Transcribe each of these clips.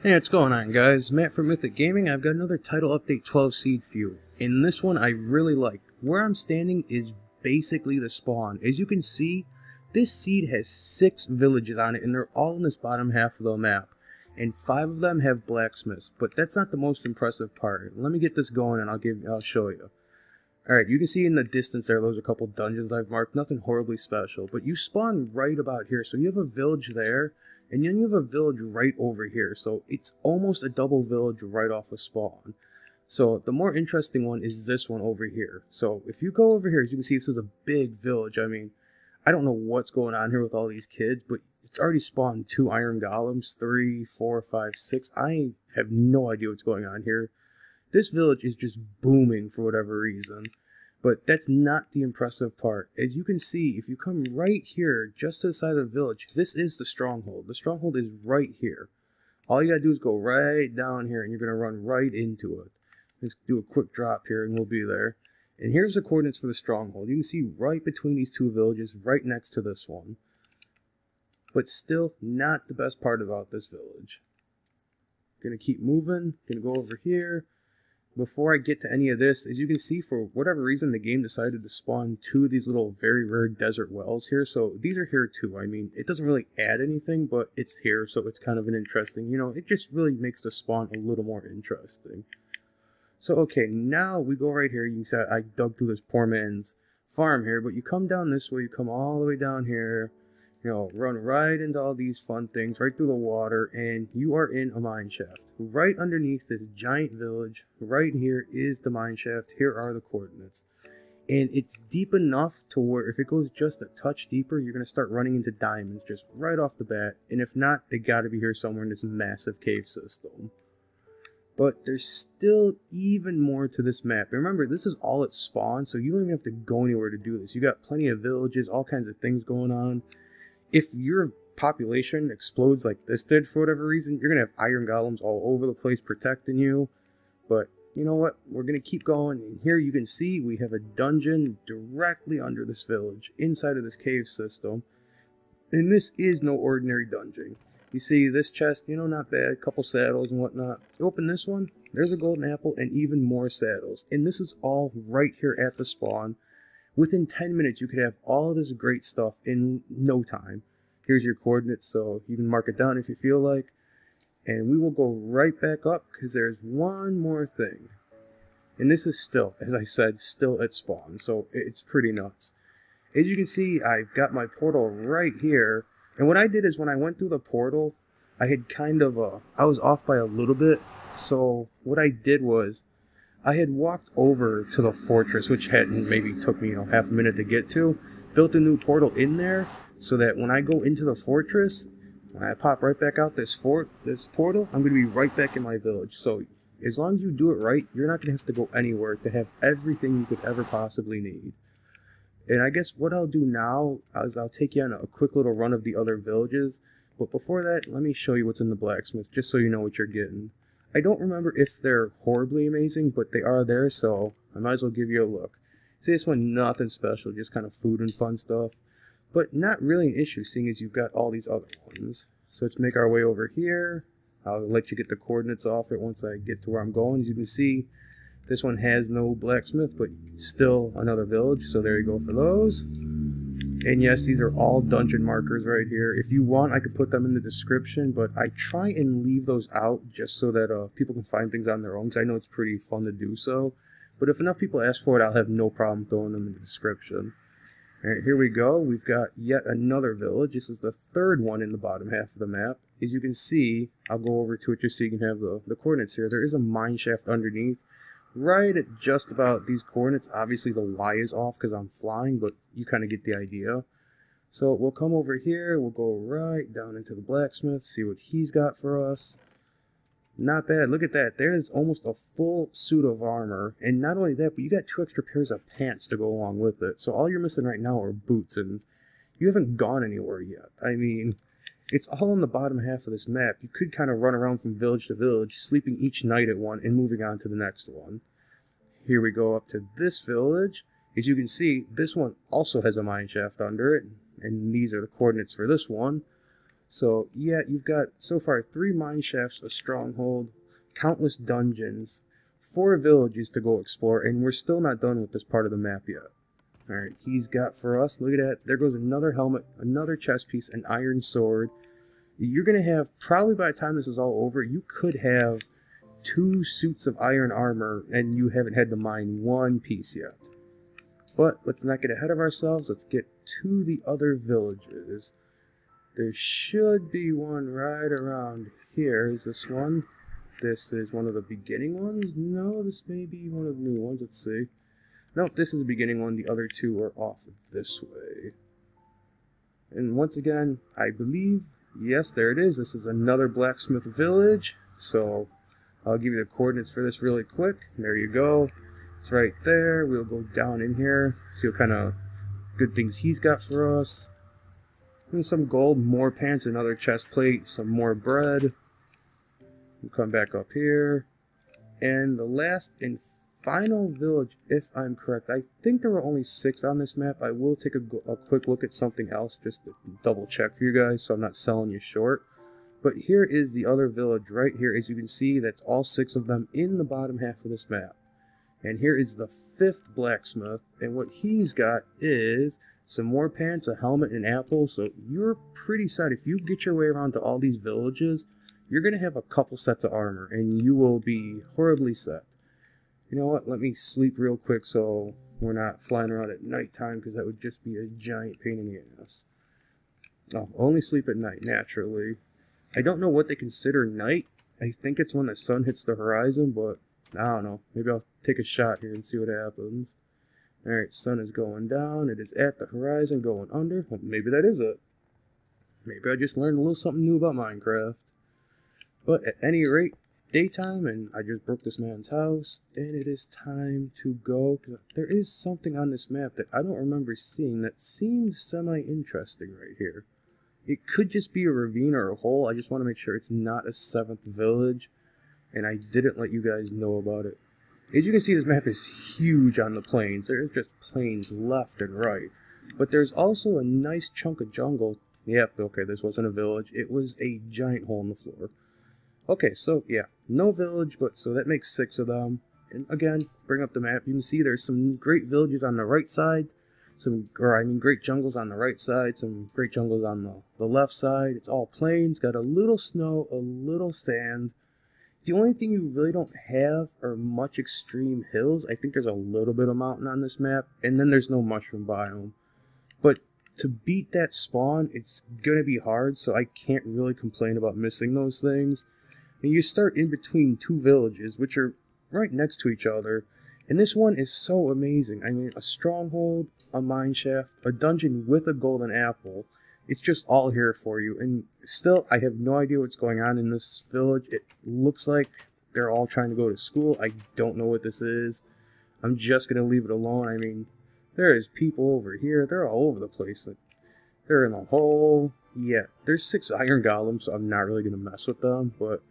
Hey, what's going on, guys? Matt from Mythiic Gaming. I've got another Title Update 12 seed for you. In this one, I really like. Where I'm standing is basically the spawn. As you can see, this seed has 6 villages on it, and they're all in this bottom half of the map. And 5 of them have blacksmiths, but that's not the most impressive part. Let me get this going, and I'll show you. Alright, you can see in the distance there, those are a couple dungeons I've marked. Nothing horribly special, but you spawn right about here. So you have a village there, and then you have a village right over here. So it's almost a double village right off of spawn. So the more interesting one is this one over here. So if you go over here, as you can see, this is a big village. I mean, I don't know what's going on here with all these kids, but it's already spawned 2 iron golems, 3, 4, 5, 6. I have no idea what's going on here. This village is just booming for whatever reason. But that's not the impressive part. As you can see, if you come right here, just to the side of the village, this is the Stronghold. The Stronghold is right here. All you gotta do is go right down here, and you're gonna run right into it. Let's do a quick drop here, and we'll be there. And here's the coordinates for the Stronghold. You can see right between these 2 villages, right next to this one. But still, not the best part about this village. Gonna keep moving. Gonna go over here. Before I get to any of this, as you can see, for whatever reason, the game decided to spawn 2 of these little very rare desert wells here. So these are here too. I mean, it doesn't really add anything, but it's here, so it's kind of an interesting, it just really makes the spawn a little more interesting. So, okay, now we go right here. You can see I dug through this poor man's farm here, but you come down this way, you come all the way down here. Run right into all these fun things, right through the water, and you are in a mineshaft. Right underneath this giant village, right here is the mineshaft. Here are the coordinates. And it's deep enough to where if it goes just a touch deeper, you're going to start running into diamonds just right off the bat. And if not, they got to be here somewhere in this massive cave system. But there's still even more to this map. And remember, this is all at spawn, so you don't even have to go anywhere to do this. You got plenty of villages, all kinds of things going on. If your population explodes like this did for whatever reason, you're going to have iron golems all over the place protecting you. But you know what? We're going to keep going. And here you can see we have a dungeon directly under this village, inside of this cave system. And this is no ordinary dungeon. You see this chest, not bad, a couple saddles and whatnot. You open this one, there's a golden apple and even more saddles. And this is all right here at the spawn. Within 10 minutes, you could have all of this great stuff in no time. Here's your coordinates, so you can mark it down if you feel like. And we will go right back up, because there's one more thing. And this is still, as I said, still at spawn, so it's pretty nuts. As you can see, I've got my portal right here. And what I did is when I went through the portal, I had I was off by a little bit. So what I did was, I had walked over to the fortress, which maybe took me, half a minute to get to, built a new portal in there, so that when I go into the fortress, when I pop right back out this portal, I'm going to be right back in my village. So as long as you do it right, you're not going to have to go anywhere to have everything you could ever possibly need. And I guess what I'll do now is I'll take you on a quick little run of the other villages, but before that, let me show you what's in the blacksmith, just so you know what you're getting. I don't remember if they're horribly amazing, but they are there, so I might as well give you a look. See, this one, nothing special, just kind of food and fun stuff. But not really an issue, seeing as you've got all these other ones. So let's make our way over here. I'll let you get the coordinates off it once I get to where I'm going. As you can see, this one has no blacksmith, but still another village, so there you go for those. And yes, these are all dungeon markers right here. If you want, I could put them in the description, but I try and leave those out just so that people can find things on their own, because I know it's pretty fun to do so. But if enough people ask for it, I'll have no problem throwing them in the description. Alright, here we go. We've got yet another village. This is the 3rd one in the bottom half of the map. As you can see, I'll go over to it just so you can have the coordinates here. There is a mineshaft underneath. Right at just about these coordinates. Obviously the Y is off because I'm flying, but you kind of get the idea. So we'll come over here, we'll go right down into the blacksmith, see what he's got for us. Not bad, look at that, there's almost a full suit of armor, and not only that, but you got 2 extra pairs of pants to go along with it. So all you're missing right now are boots, and you haven't gone anywhere yet. I mean, it's all on the bottom half of this map. You could kind of run around from village to village, sleeping each night at one and moving on to the next one. Here we go up to this village. As you can see, this one also has a mineshaft under it, and these are the coordinates for this one. So yeah, you've got so far 3 mine shafts, a stronghold, countless dungeons, 4 villages to go explore, and we're still not done with this part of the map yet. Alright, he's got for us, look at that, there goes another helmet, another chest piece, an iron sword. You're going to have, probably by the time this is all over, you could have 2 suits of iron armor, and you haven't had to mine 1 piece yet. But let's not get ahead of ourselves, let's get to the other villages. There should be one right around here. Is this one? This is one of the beginning ones? No, this may be one of the new ones. Let's see. Nope, this is the beginning one. The other 2 are off this way. And once again, I believe, yes, there it is. This is another blacksmith village. So I'll give you the coordinates for this really quick. There you go. It's right there. We'll go down in here, see what kind of good things he's got for us. And some gold, more pants, another chest plate, some more bread. We'll come back up here. And the last and final village, if I'm correct, I think there were only 6 on this map. I will take a quick look at something else just to double check for you guys so I'm not selling you short. But here is the other village right here. As you can see, that's all 6 of them in the bottom half of this map. And here is the 5th blacksmith, and what he's got is some more pants, a helmet, and apples. So you're pretty set. If you get your way around to all these villages, you're going to have a couple sets of armor, and you will be horribly set. You know what? Let me sleep real quick so we're not flying around at nighttime, because that would just be a giant pain in the ass. Oh, only sleep at night, naturally. I don't know what they consider night. I think it's when the sun hits the horizon, but I don't know. Maybe I'll take a shot here and see what happens. Alright, sun is going down. It is at the horizon, going under. Well, maybe that is it. Maybe I just learned a little something new about Minecraft. But at any rate, daytime, and I just broke this man's house, and it is time to go. There is something on this map that I don't remember seeing that seems semi-interesting right here. It could just be a ravine or a hole. I just want to make sure it's not a 7th village, and I didn't let you guys know about it. As you can see, this map is huge on the plains. There's just plains left and right. But there's also a nice chunk of jungle. Yep, okay, this wasn't a village. It was a giant hole in the floor. Okay, so yeah, no village, but so that makes 6 of them. And again, bring up the map. You can see there's some great villages on the right side. Great jungles on the right side. Some great jungles on the left side. It's all plains. Got a little snow, a little sand. The only thing you really don't have are much extreme hills. I think there's a little bit of mountain on this map, and then there's no mushroom biome. But to beat that spawn, it's going to be hard, so I can't really complain about missing those things. And you start in between 2 villages, which are right next to each other, and this one is so amazing. I mean, a stronghold, a mineshaft, a dungeon with a golden apple. It's just all here for you, and still, I have no idea what's going on in this village. It looks like they're all trying to go to school. I don't know what this is. I'm just going to leave it alone. I mean, there is people over here. They're all over the place. Like, they're in a hole. Yeah, there's 6 iron golems, so I'm not really going to mess with them, but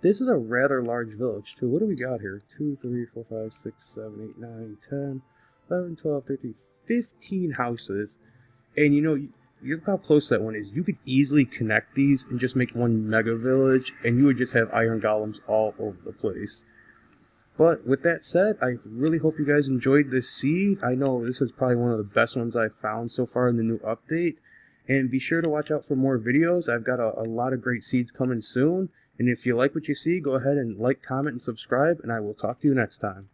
this is a rather large village, too. What do we got here? 2, 3, 4, 5, 6, 7, 8, 9, 10, 11, 12, 13, 15 houses. And you know, you look how close that one is. You could easily connect these and just make one mega village, and you would just have iron golems all over the place. But with that said, I really hope you guys enjoyed this seed. I know this is probably one of the best ones I've found so far in the new update. And be sure to watch out for more videos. I've got a lot of great seeds coming soon. And if you like what you see, go ahead and like, comment, and subscribe, and I will talk to you next time.